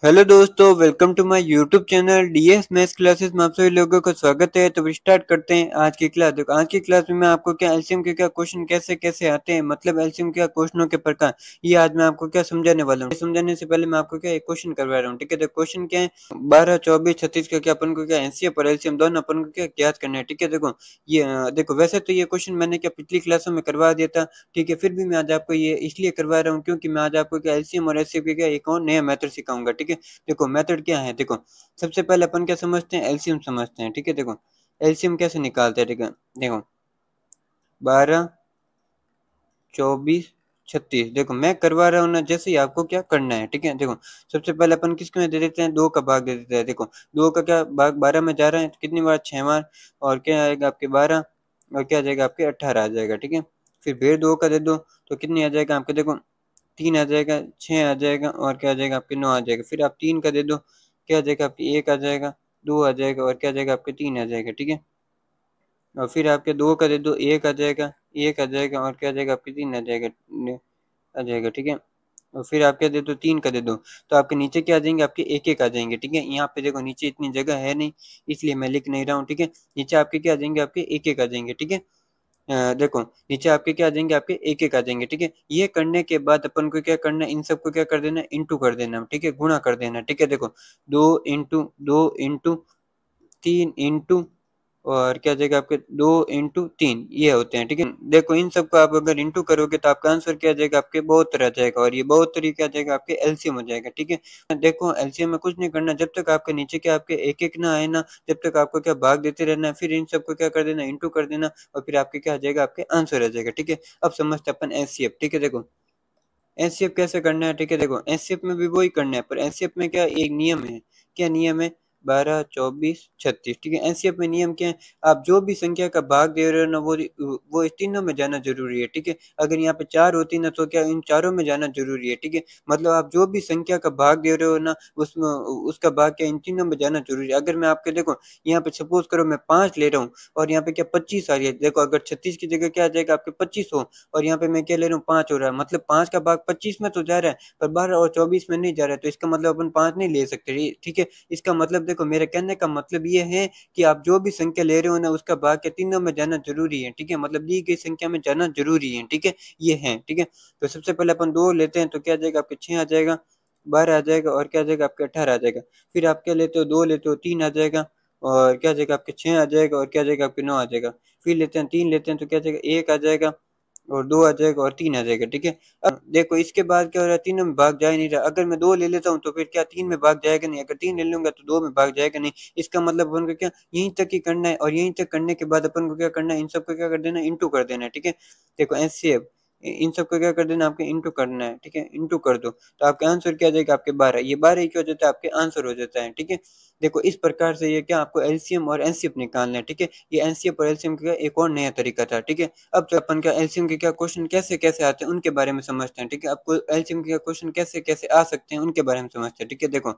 Hello दोस्तों, welcome to my YouTube channel DS maths classes में आप सभी लोगों का स्वागत है। तो स्टार्ट करते हैं आज की क्लास। देखो आज की क्लास में मैं आपको क्या एलसीएम के क्या क्वेश्चन कैसे कैसे आते हैं, मतलब एलसीएम क्या क्वेश्चनों के प्रकार, ये आज मैं आपको क्या समझाने वाला हूँ। समझाने से पहले मैं आपको क्या एक क्वेश्चन करवा रहा हूँ, ठीक है। तो क्वेश्चन क्या है, 12, 24, 36 का क्या अपन को क्या एनसीएफ और एलसीएम दोनों अपन को क्या ज्ञात करना है, ठीक है। देखो ये देखो वैसे तो ये क्वेश्चन मैंने क्या पिछली क्लासों में करवा दिया था, ठीक है। फिर भी मैं आज आपको ये इसलिए करवा रहा हूँ क्योंकि मैं आज आपको क्या एलसीएम और एचसीएफ के क्या एक और नया मेथड सिखाऊंगा, ठीक है। देखो मेथड क्या है, देखो सबसे पहले अपन क्या समझते हैं, एलसीएम समझते हैं, ठीक है। देखो एलसीएम कैसे निकालते हैं, ठीक है। देखो 12, 24, 36, देखो मैं करवा रहा हूँ ना, जैसे ही आपको क्या करना है, ठीक है। देखो सबसे पहले अपन किसको में दे देते हैं, 2 का भाग दे देते हैं। देखो 2 का क्या भाग 12 में जा रहा है तो कितनी बार, 6 बार, और क्या आएगा आपके 12, और क्या आ जाएगा आपके 18 आ जाएगा, ठीक है। फिर 2 का दे दो तो कितनी आ जाएगा आपके, देखो 3 आ जाएगा, 6 आ जाएगा, और क्या आ जाएगा आपके 9 आ जाएगा। फिर आप 3 का दे दो, क्या आ जाएगा आपके 1 आ जाएगा, 2 आ जाएगा, और क्या आ जाएगा आपके 3 आ जाएगा, ठीक है। और फिर आपके 2 का दे दो, 1 आ जाएगा, 1 आ जाएगा, और क्या आ जाएगा आपके 3 आ जाएगा, आ जाएगा, ठीक है। और फिर आप क्या दे दो, 3 का दे दो तो आपके नीचे क्या आ जाएंगे, आपके 1 1 आ जाएंगे, ठीक है। यहाँ पे देखो नीचे इतनी जगह है नहीं, इसलिए मैं लिख नहीं रहा हूँ, ठीक है। नीचे आपके क्या आ जाएंगे, आपके 1 1 आ जाएंगे, ठीक है। देखो नीचे आपके क्या आ जाएंगे, आपके 1 1 आ जाएंगे, ठीक है। ये करने के बाद अपन को क्या करना है, इन सबको क्या कर देना है, इंटू कर देना, ठीक है, गुणा कर देना, ठीक है। देखो 2 इंटू 2 इंटू 3 इंटू, और क्या जाएगा आपके 2 इंटू 3, ये होते हैं, ठीक है। देखो इन सबको आप अगर इंटू करोगे तो आपका आंसर क्या जाएगा, आपके 72 आ जाएगा, और ये 72 क्या जाएगा, आपके एलसीएम हो जाएगा, ठीक है। देखो एलसीएम में कुछ नहीं करना, जब तक आपके नीचे क्या आपके 1 1 ना आए ना, जब तक आपको क्या भाग देते रहना है, फिर इन सबको क्या कर देना, इंटू कर देना, और फिर आपके क्या आ जाएगा, आपके आंसर आ जाएगा, ठीक है। अब समझते अपन एचसीएफ, ठीक है। देखो एचसीएफ कैसे करना है, ठीक है। देखो एचसीएफ में भी वही करना है, पर एचसीएफ में क्या एक नियम है, क्या नियम है, 12, 24, 36, ठीक है। एचसीएफ में नियम क्या है, आप जो भी संख्या का भाग दे रहे हो ना, वो इस तीनों में जाना जरूरी है, ठीक है। अगर यहाँ पे 4 होती ना तो क्या इन चारों में जाना जरूरी है, ठीक है। मतलब आप जो भी संख्या का भाग दे रहे हो ना, उसमें उसका भाग क्या इन तीनों में जाना जरूरी है। अगर मैं आपके देखो यहाँ पे सपोज करो मैं 5 ले रहा हूँ, और यहाँ पे क्या 25 आ रही है, देखो अगर 36 की जगह क्या आ जाएगा आपके 25 हो, और यहाँ पे मैं क्या ले रहा हूँ, 5 हो रहा है, मतलब 5 का भाग 25 में तो जा रहा है, पर 12 और 24 में नहीं जा रहा है, तो इसका मतलब अपन 5 नहीं ले सकते, ठीक है। इसका मतलब देखो मेरे कहने का मतलब ये है कि आप जो भी संख्या ले रहे हो ना, उसका भाग के तीनों में जाना जरूरी है, ठीक है। मतलब दी गई संख्या में जाना जरूरी है, ठीक है। ये है, ठीक है। तो सबसे पहले अपन 2 लेते हैं तो क्या आ जाएगा आपके 6 आ जाएगा, 12 आ जाएगा, और क्या आ जाएगा आपके 18 आ जाएगा। फिर आप क्या लेते हो, 2 लेते हो, 3 आ जाएगा, और क्या आ जाएगा आपके 6 आ जाएगा, और क्या आ जाएगा आपके 9 आ जाएगा। फिर लेते हैं 3 लेते हैं तो क्या आ जाएगा, 1 आ जाएगा, और 2 आ जाएगा, और 3 आ जाएगा, ठीक है। अब देखो इसके बाद क्या हो रहा है, तीनों में भाग जा ही नहीं रहा। अगर मैं 2 ले लेता हूँ तो फिर क्या 3 में भाग जाएगा नहीं, अगर 3 ले लूंगा तो 2 में भाग जाएगा नहीं। इसका मतलब अपन को क्या यहीं तक ही करना है, और यहीं तक करने के बाद अपन को क्या करना है, इन सबको क्या कर देना है, इंटू कर देना है, ठीक है। देखो एचसीएफ, इन सबको क्या कर देना, आपके इंटू करना है, ठीक है। इंटू कर दो तो आपका आंसर क्या आ जाएगा, आपके 12, ये 12 ही क्या हो जाता है, आपके आंसर हो जाता है, ठीक है। देखो इस प्रकार से ये क्या आपको एलसीएम और एनसीएफ निकालना है, ठीक है। ये एनसीएफ और एलसीएम का एक और नया तरीका था, ठीक है। अब जो अपन का एलसीएम के क्या क्वेश्चन कैसे कैसे आते हैं उनके बारे में समझते हैं, ठीक है। आपको एलसीएम के क्वेश्चन कैसे कैसे आ सकते हैं उनके बारे में समझते हैं, ठीक है। देखो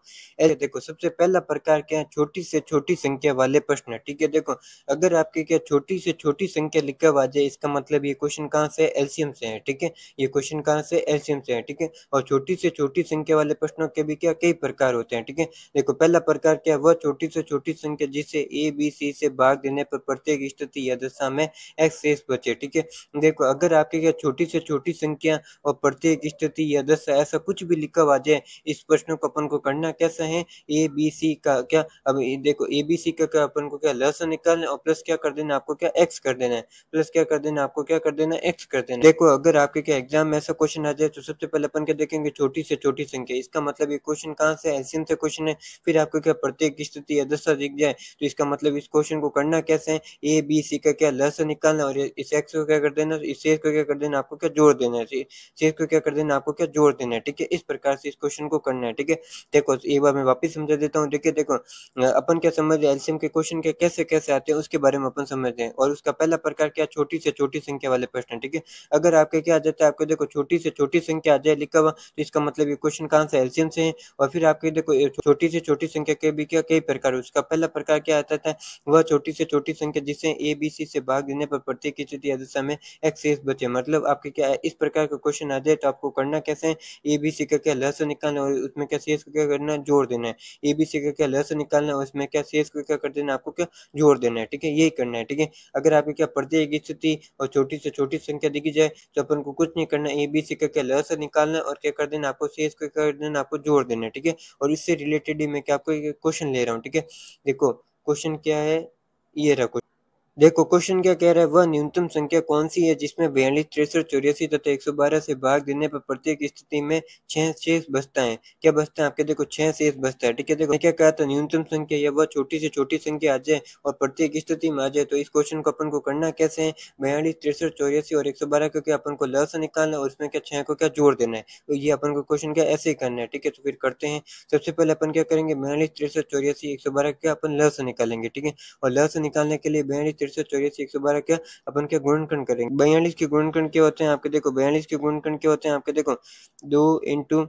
देखो सबसे पहला प्रकार क्या है, छोटी से छोटी संख्या वाले प्रश्न, ठीक है। देखो अगर आपके क्या छोटी से छोटी संख्या लिखा हुआ जाए, इसका मतलब ये क्वेश्चन कहाँ से, एलसीएम से है, ठीक है। ये क्वेश्चन कहाँ से, एलसीएम से है, ठीक है। और छोटी से छोटी संख्या वाले प्रश्नों के भी क्या कई प्रकार होते हैं, ठीक है। देखो पहला प्रकार क्या है, वह छोटी से छोटी संख्या जिसे ए बी सी से भाग देने पर प्रत्येक स्थिति या दशा में एक्स शेष बचे, ठीक है। देखो अगर आपके क्या छोटी से छोटी संख्या और प्रत्येक स्थिति या दशा ऐसा कुछ भी लिखा हुआ जाए, इस प्रश्न को अपन को करना कैसा है, ए बी सी का क्या, अब देखो ए बी सी का क्या अपन को क्या लसन निकालना है, और प्लस क्या कर देना आपको, क्या एक्स कर देना है, प्लस क्या कर देना आपको, क्या कर देना एक्स कर देना। देखो अगर आपके क्या एग्जाम में ऐसा क्वेश्चन आ जाए तो सबसे पहले अपन क्या देखेंगे, छोटी से छोटी संख्या, इसका मतलब ये क्वेश्चन कहाँ से, एलसीएम से क्वेश्चन है। फिर आपको क्या प्रत्येक स्थिति या दशा दिख जाए तो इसका मतलब इस क्वेश्चन को करना कैसे है, ए बी सी का क्या लसन निकालना, और इस एक्स को क्या कर देना, इस शेष को क्या कर देना, आपको क्या जोड़ देना है, शेष को क्या कर देना, आपको क्या जोड़ देना है, ठीक है। इस प्रकार से इस क्वेश्चन को करना है, ठीक है। देखो एक बार मैं वापस समझा देता हूँ, देखिए देखो अपन क्या समझ एलसीएम के क्वेश्चन के कैसे कैसे आते हैं उसके बारे में अपन समझते हैं। और उसका पहला प्रकार क्या, छोटी से छोटी संख्या वाले प्रश्न, ठीक है। अगर आपके क्या आ जाता है, आपको देखो छोटी से छोटी संख्या आ जाए लिखा हुआ, तो इसका मतलब ये क्वेश्चन कहाँ से, एलसीएम से है। और फिर आपके देखो छोटी से छोटी संख्या के भी क्या कई प्रकार। उसका पहला प्रकार क्या आता था, वह छोटी से छोटी संख्या जिसे ए बी सी से भाग देने पर प्रत्येक स्थिति या दशा में एक शेष बचे। मतलब आपके क्या है, इस प्रकार का क्वेश्चन आ जाए तो आपको करना कैसे है, ए बी सी का क्या लहसुन निकालना और उसमें क्या शेष को क्या करना है, जोड़ देना है। ए बी सी का क्या लहसुन निकालना है, उसमें क्या शेष को क्या कर देना है, आपको क्या जोड़ देना है। ठीक है, यही करना है। ठीक है, अगर आपकी क्या प्रत्येक स्थिति और छोटी से छोटी संख्या दिखी जाए तो अपन को कुछ नहीं करना, ए बी सी का क्या लहसुन निकालना है और क्या कर देना, आपको शेष को क्या कर देना, आपको जोड़ देना है। ठीक है, और इससे रिलेटेड ही मैं क्या आपको एक क्वेश्चन ले रहा हूँ। ठीक है, देखो क्वेश्चन क्या है, ये रहा। देखो क्वेश्चन क्या कह रहा है, वह न्यूनतम संख्या कौन सी है जिसमें 42, 63, 84 तथा 112 से भाग देने पर प्रत्येक स्थिति में 6 शेष बचता है। क्या बचता है आपके, देखो 6 शेष बचता है। ठीक है, देखो क्या कहा था, न्यूनतम संख्या या वह छोटी से छोटी संख्या आ जाए और प्रत्येक स्थिति में आ जाए। तो इस क्वेश्चन को अपन को करना कैसे है, 42, 63, 84 और 112 को क्या अपन को लस निकालना है और उसमें क्या 6 को क्या जोड़ देना है। तो ये अपन को क्वेश्चन क्या ऐसे ही करना है। ठीक है, तो फिर करते हैं। सबसे पहले अपन क्या करेंगे, 42, 63, 84, 112 क्या अपन लस निकालेंगे। ठीक है, और लस निकालने के लिए 42, 63, 84, 112 क्या अपन क्या गुणनखंड करेंगे। 42 के गुणनखंड क्या होते हैं आपके, देखो 42 के गुणनखंड क्या होते हैं आपके, देखो 2 इंटू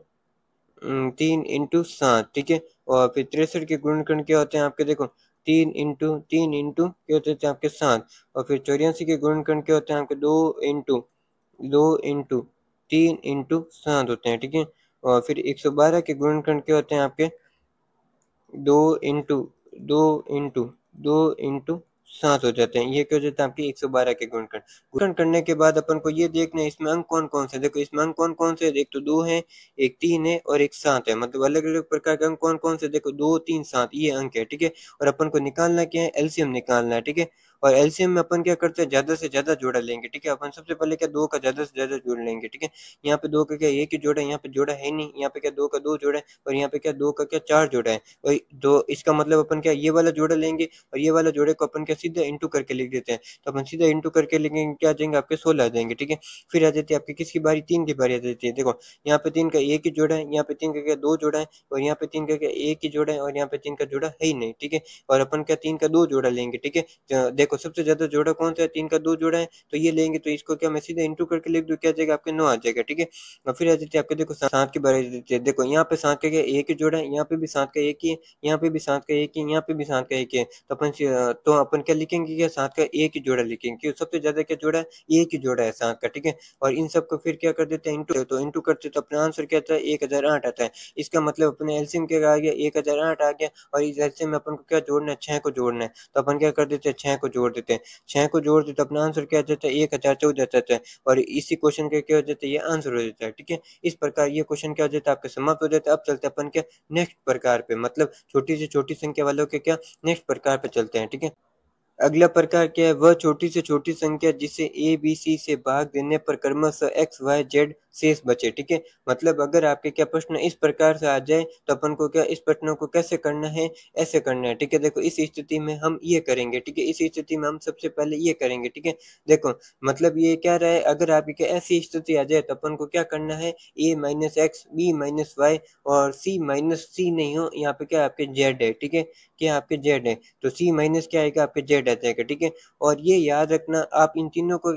3 इंटू 7। ठीक है, और फिर 63 के गुणनखंड क्या होते हैं आपके, देखो 3 इंटू क्या होते हैं आपके 7। और फिर 84 के गुणनखंड क्या होते हैं आपके, 2 इंटू 3 इंटू 7 होते हैं। ठीक है, और फिर 112 के गुणनखंड क्या होते हैं आपके, दो इंटू दो इंटू दो इंटू 7 हो जाते हैं। ये क्या हो जाता है आपकी 112 के गुणनखंड। गुणनखंड करने के बाद अपन को ये देखना है इसमें अंक कौन कौन से। देखो इसमें अंक कौन कौन से, एक तो 2 है, एक 3 है और एक 7 है। मतलब अलग अलग प्रकार के अंक कौन कौन से, देखो 2 3 7 ये अंक है। ठीक है, और अपन को निकालना क्या है, एलसीएम निकालना है। ठीक है, और एलसीएम में अपन क्या करते हैं, ज्यादा से ज्यादा जोड़ा लेंगे। ठीक है, अपन सबसे पहले क्या 2 का ज्यादा से ज्यादा जोड़ लेंगे। ठीक है, यहाँ पे 2 का क्या एक ही जोड़ा है, यहाँ पे जोड़ा है नहीं, यहाँ पे क्या 2 का 2 जोड़ा है और यहाँ पे क्या 2 का क्या 4 जोड़ा है। और दो इसका मतलब अपन क्या ये वाला जोड़ा लेंगे और ये वाला जोड़े को अपन क्या सीधा इंटू करके लिख देते हैं। तो अपन सीधा इंटू करके लिखेंगे, क्या आ जाएंगे आपके 16 आ जाएंगे। ठीक है, फिर आ जाती है आपकी किसकी बारी, 3 की बारी आ जाती है। देखो यहाँ पे 3 का एक ही जोड़ा है, यहाँ पे 3 का क्या 2 जोड़ा है और यहाँ पे 3 का क्या एक ही जोड़ा है और यहाँ पे 3 का जोड़ा है ही नहीं। ठीक है, और अपन क्या 3 का 2 जोड़ा लेंगे। ठीक है, देखो सबसे ज्यादा जोड़ा कौन सा है, 3 का 2 जोड़ा है तो ये लेंगे। तो इसको क्या मैं सीधा इंटू करके लिख दूं, क्या आ जाएगा आपके 9 आ जाएगा। ठीक है, और फिर आ जाती है आपके देखो 7 की बारी आ जाती है। देखो यहाँ पे 7 का क्या एक ही जोड़ा है, यहाँ पे भी 7 का एक ही है, यहाँ पे भी 7 का एक ही, यहाँ पे भी 7 का एक ही है। तो अपन क्या लिखेंगे, क्या 7 का एक ही जोड़ा लिखेंगे, क्यों सबसे ज्यादा क्या जोड़ा है, एक ही जोड़ा है 7 का। ठीक है, और इन सबको फिर क्या कर देते हैं, इंटू। तो इंटू करते तो अपना आंसर क्या आता है, 1008 आता है। इसका मतलब अपने एलसीएम क्या आ गया, 1008 आ गया। और इस एलसीएम में अपन को क्या जोड़ना है, 6 को जोड़ना है। तो अपन क्या कर देते हैं, 6 को जोड़ देते हैं। 6 को जोड़ देते तो अपना आंसर क्या आ जाता है, 1014 जाता है। और इसी क्वेश्चन का क्या हो जाता है, ये आंसर हो जाता है। ठीक है, इस प्रकार ये क्वेश्चन क्या हो जाता है आपके समाप्त हो जाता है। अब चलते हैं अपन क्या नेक्स्ट प्रकार पे, मतलब छोटी से छोटी संख्या वालों के क्या नेक्स्ट प्रकार पे चलते हैं। ठीक है, अगला प्रकार क्या है, वह छोटी से छोटी संख्या जिसे ए बी सी से भाग देने पर क्रमशः एक्स वाई जेड शेष बचे। ठीक है, मतलब अगर आपके क्या प्रश्न इस प्रकार से आ जाए तो अपन को क्या इस प्रश्नों को कैसे करना है, ऐसे करना है। ठीक है, देखो इस स्थिति में हम ये करेंगे। ठीक है, इस स्थिति में हम सबसे पहले ये करेंगे। ठीक है, देखो मतलब ये क्या रहा है, अगर आपकी क्या ऐसी स्थिति आ जाए तो अपन को क्या करना है, a minus x, b minus y और सी माइनस सी नहीं हो, यहाँ पे क्या आपके जेड है। ठीक है, क्या आपके जेड है, तो सी माइनस क्या आएगा आपके जेड आ जाएगा। ठीक है, और ये याद रखना आप इन तीनों को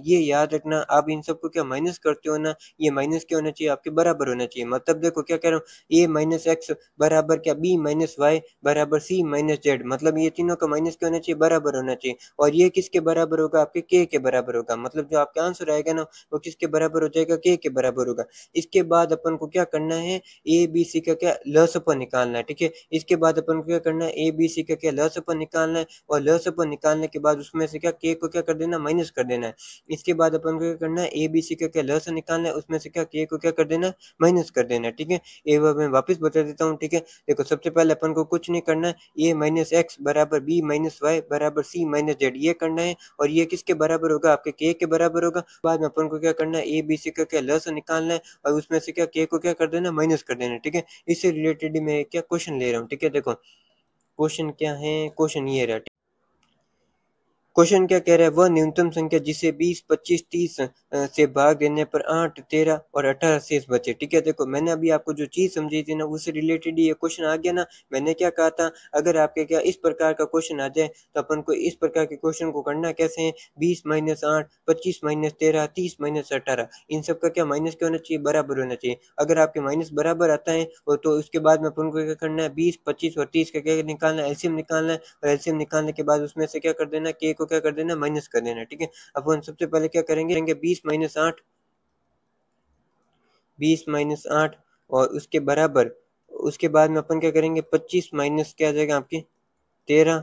ये याद रखना आप इन सबको क्या माइनस करते हो ना, ये माइनस क्या होना चाहिए, आपके बराबर होना चाहिए। मतलब देखो क्या कह रहा हूँ, ए माइनस एक्स बराबर क्या बी माइनस वाई बराबर सी माइनस जेड, मतलब ये तीनों का माइनस क्या होना चाहिए, बराबर होना चाहिए। और ये किसके बराबर होगा, आपके के बराबर होगा। मतलब जो आपका आंसर आएगा ना वो किसके बराबर हो जाएगा, के बराबर होगा। इसके बाद अपन को क्या करना है, ए बी सी का क्या लसपन निकालना है। ठीक है, इसके बाद अपन को क्या करना है, ए बी सी का क्या लसपन निकालना है और लसपन निकालने के बाद उसमें से क्या के को क्या कर देना, माइनस कर देना है। इसके बाद अपन को क्या करना है, ए बी सी का क्या लस निकालना है, उसमें से क्या के को क्या कर देना, माइनस कर देना है। ठीक है, ये मैं वापस बता देता हूँ। ठीक है, देखो सबसे पहले अपन को कुछ नहीं करना है, ए माइनस एक्स बराबर बी माइनस वाई बराबर सी माइनस जेड ये करना है। और ये किसके बराबर होगा, आपके के बराबर होगा। बाद में अपन को क्या करना है, ए बी सी का क्या लस निकालना है और उसमें से क्या के को क्या कर देना, माइनस कर देना है। ठीक है, इससे रिलेटेड मैं क्या क्वेश्चन ले रहा हूँ। ठीक है, देखो क्वेश्चन क्या है, क्वेश्चन ये रहा। क्वेश्चन क्या कह रहा है, वह न्यूनतम संख्या जिसे 20, 25, 30 से भाग देने पर 8, 13 और 18 शेष बचे। ठीक है, देखो मैंने अभी आपको जो चीज समझी थी ना उससे रिलेटेड ये क्वेश्चन आ गया ना। मैंने क्या कहा था, अगर आपके क्या इस प्रकार का क्वेश्चन आ जाए तो अपन को इस प्रकार के क्वेश्चन को करना कैसे है, 20 माइनस 8, 25 माइनस 13, 30 माइनस 18, इन सब का क्या माइनस क्या होना चाहिए, बराबर होना चाहिए। अगर आपके माइनस बराबर आता है तो उसके बाद में अपन को क्या करना है, 20, 25 और 30 का क्या निकालना है, एलसीएम निकालना है। और एलसीएम निकालने के बाद उसमें से क्या कर देना, के को क्या कर देना, माइनस कर देना। ठीक है, अपन सबसे पहले क्या करेंगे, 20 - 8, 20 - 8 और उसके बराबर, उसके बाद में अपन क्या करेंगे, 25 माइनस क्या आ जाएगा आपके 13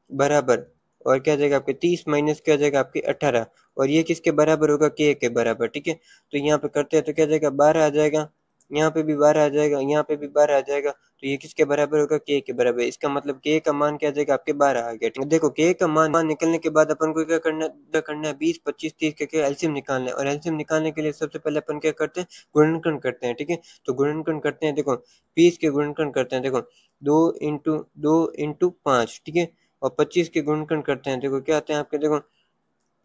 बराबर, और क्या आ जाएगा आपके 30 माइनस क्या आ जाएगा आपके 18, और ये किसके बराबर होगा, के बराबर। ठीक है, तो यहाँ पे करते हैं तो क्या आ जाएगा, 12 आ जाएगा, यहाँ पे भी 12 आ जाएगा, यहाँ पे भी 12 आ जाएगा, तो ये किसके बराबर होगा, के बराबर। इसका मतलब के का मान क्या आ जाएगा आपके 12 आ गया। ठीक है, देखो के का मान निकलने के बाद अपन को क्या करना है, 20, 25, 30 का क्या एलसीएम निकालना है। और एलसीएम निकालने के लिए सबसे पहले अपन क्या करते हैं, गुणनखंड करते हैं। ठीक है, तो गुणनखंड करते हैं, देखो 20 के गुणनखंड करते हैं, देखो 2 × 2 × 5। ठीक है, और 25 के गुणनखंड करते हैं, देखो क्या आते हैं आपके, देखो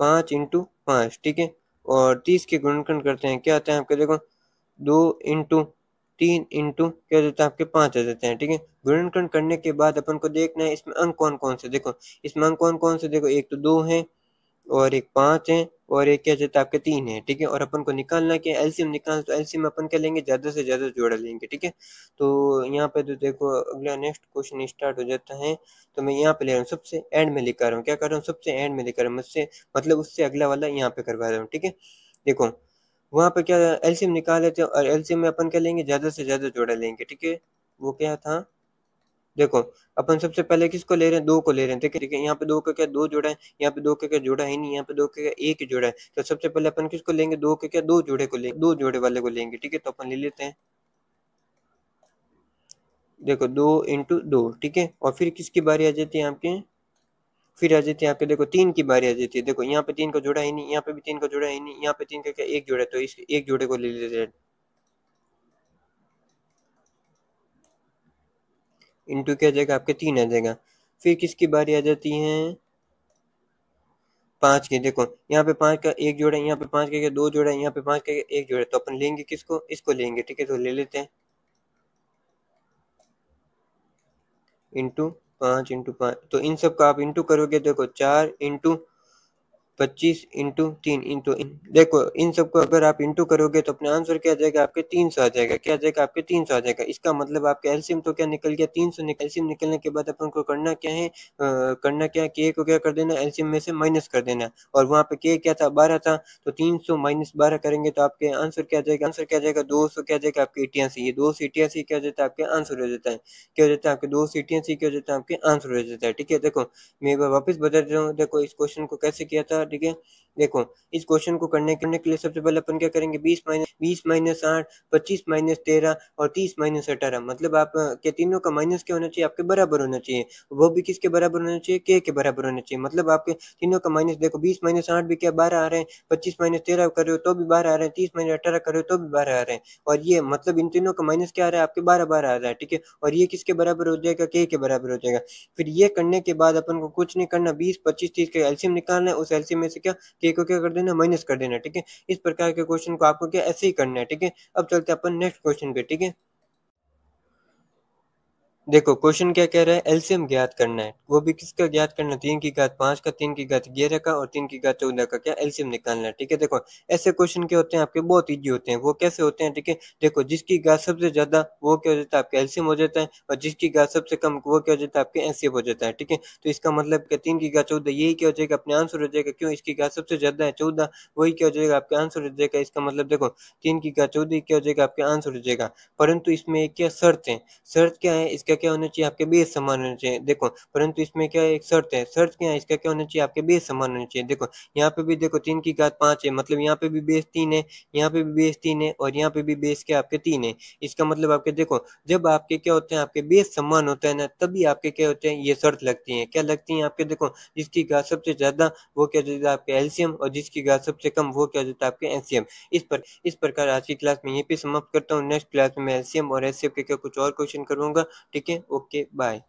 5 × 5। ठीक है, और 30 के गुणनखंड करते हैं, क्या आते हैं आपके, देखो 2 × 3 × क्या देता है आपके 5 आ जाते हैं। ठीक है, गुणनखंड करने के बाद अपन को देखना है इसमें अंक कौन कौन से, देखो इसमें अंक कौन कौन से, देखो एक तो 2 है और एक 5 है और एक क्या देता है आपके 3 है। ठीक है, और अपन को निकालना है कि एलसीएम निकालना, तो एलसीएम अपन क्या लेंगे, ज्यादा से ज्यादा जोड़ा लेंगे। ठीक है, तो यहाँ पे तो देखो अगला नेक्स्ट क्वेश्चन स्टार्ट हो जाता है। तो मैं यहाँ पे ले रहा हूँ, सबसे एंड में लिखा रहा हूँ, क्या कर रहा हूँ, सबसे एंड में लिखा रहा हूँ, मुझसे मतलब उससे अगला वाला यहाँ पे करवा रहा हूँ। ठीक है, देखो वहां पे क्या एलसीएम निकाल लेते हैं, और एलसीएम में अपन क्या लेंगे, ज्यादा से ज्यादा जोड़ा लेंगे। ठीक है, वो क्या था, देखो अपन सबसे पहले किसको ले रहे हैं, 2 को ले रहे हैं। ठीक है, यहाँ पे 2 का क्या 2 जोड़ा है, यहाँ पे 2 का क्या जोड़ा है नहीं, यहाँ पे 2 का क्या एक ही जोड़ा है। तो सबसे पहले अपन किसको लेंगे, 2 के क्या 2 जोड़े को लेंगे, 2 जोड़े वाले को लेंगे। ठीक है, तो अपन ले लेते हैं, देखो 2 × 2। ठीक है, और फिर किसकी बारी आ जाती है आपके, फिर आ जाती है आपके, देखो 3 की बारी आ जाती है। देखो यहाँ पे 3 का जोड़ा है नहीं, यहाँ पे भी 3 का जोड़ा है नहीं, यहाँ पे 3 का क्या एक जोड़ा है, तो इस एक जोड़े को ले लेते हैं, इंटू क्या जाएगा आपके 3 आ जाएगा। फिर किसकी बारी आ जाती है, 5 की। देखो यहाँ पे 5 का एक जोड़ा है, यहाँ पे 5 का दो जोड़ा है, यहाँ पे 5 का एक जोड़ा है, तो अपन लेंगे किसको, इसको लेंगे। ठीक है, तो ले लेते हैं, इंटू 5 × 5, तो इन सब का आप इंटू करोगे, देखो 4 × 25 × 3 इंटू देखो इन सबको अगर आप इंटू करोगे तो अपना आंसर क्या आ जाएगा आपके 300 आ जाएगा। क्या आ जाएगा आपके 300 आ जाएगा। इसका मतलब आपके एलसीएम तो क्या निकल गया 300 एलसीएम निकलने के बाद अपन को करना क्या है, करना क्या है, के को क्या कर देना, एलसीएम में से माइनस कर देना। और वहां पे के क्या था, 12 था, तो 300 माइनस 12 करेंगे तो आपके आंसर क्या आ जाएगा, आंसर क्या आ जाएगा 200 क्या आ जाएगा आपके 88। ये 288 क्या हो जाता है आपके आंसर हो जाता है, क्या हो जाता है आपके 288 क्या हो जाता है आपके आंसर हो जाता है। ठीक है, देखो मैं एक बार वापस बता देता हूँ, देखो इस क्वेश्चन को कैसे किया था। ठीक है, देखो इस क्वेश्चन को करने के लिए सबसे पहले अपन क्या करेंगे, 20 - 8, 25 - 13 और 30 - 18, मतलब आप के तीनों का माइनस क्या होना चाहिए, आपके बराबर होना चाहिए। वो भी किसके बराबर होना चाहिए, के बराबर होना चाहिए। मतलब आपके तीनों का माइनस, देखो 20 - 8 भी क्या 12 आ रहे हैं, 25 - 13 कर रहे हो तो भी 12 आ रहे हैं, 30 - 18 कर रहे हो तो भी 12 आ रहे हैं। और ये मतलब इन तीनों का माइनस क्या आ रहा है आपके 12 आ रहा है। ठीक है, और ये किसके बराबर हो जाएगा, के बराबर हो जाएगा। फिर ये करने के बाद अपन को कुछ नहीं करना, 20, 25, 30 का एलसीएम निकालना है, उस एलसीएम में से क्या के को क्या कर देना, माइनस कर देना। ठीक है, इस प्रकार के क्वेश्चन को आपको क्या ऐसे ही करना है। ठीक है, अब चलते हैं अपन नेक्स्ट क्वेश्चन पे। ठीक है, देखो क्वेश्चन क्या कह रहा है, एलसीएम ज्ञात करना है, वो भी किसका ज्ञात करना है, 3 की घात 5 का, 3 की घात 11 का और 3 की घात 14 का क्या एलसीएम निकालना है। ठीक है, देखो ऐसे क्वेश्चन क्या होते हैं आपके, बहुत इजी होते हैं। वो कैसे होते हैं, ठीक है, देखो जिसकी घात सबसे ज्यादा वो क्या हो जाता है आपका एलसीएम हो जाता है, और जिसकी घात सबसे कम वो क्या हो जाता है आपके एलसीएम हो जाता है। ठीक है, तो इसका मतलब क्या 3 की घात 14 यही क्या हो जाएगा अपने आंसर हो जाएगा, क्यों इसकी घात सबसे ज्यादा है 14, वही क्या हो जाएगा आपका आंसर हो जाएगा। इसका मतलब देखो 3 की घात 14 क्या हो जाएगा आपके आंसर हो जाएगा। परंतु इसमें एक क्या शर्त है, शर्त क्या है, इसका क्या होना चाहिए आपके बेस समान होने चाहिए। देखो परंतु इसमें क्या एक शर्त है, शर्त क्या है, इसका क्या होना चाहिए आपके बेस समान होने चाहिए। देखो यहाँ पे भी देखो 3 की घात 5 है, मतलब यहाँ पे भी बेस 3 है, यहाँ पे भी बेस 3 है, और यहाँ पे भी बेस क्या आपके 3 है। इसका मतलब आपके देखो जब आपके क्या होते हैं, आपके बेस समान होता है ना, तभी आपके क्या होते हैं, ये शर्त लगती है। क्या लगती है आपके, देखो जिसकी घात सबसे ज्यादा वो क्या देता है आपके एलसीएम, और जिसकी घात सबसे कम वो क्या देता है आपके एलसीएम। इस प्रकार आज की क्लास में यहीं पे समाप्त करता हूँ। नेक्स्ट क्लास में मैं एलसीएम और एचसीएफ के क्या कुछ और क्वेश्चन करूंगा। ठीक है, ओके बाय।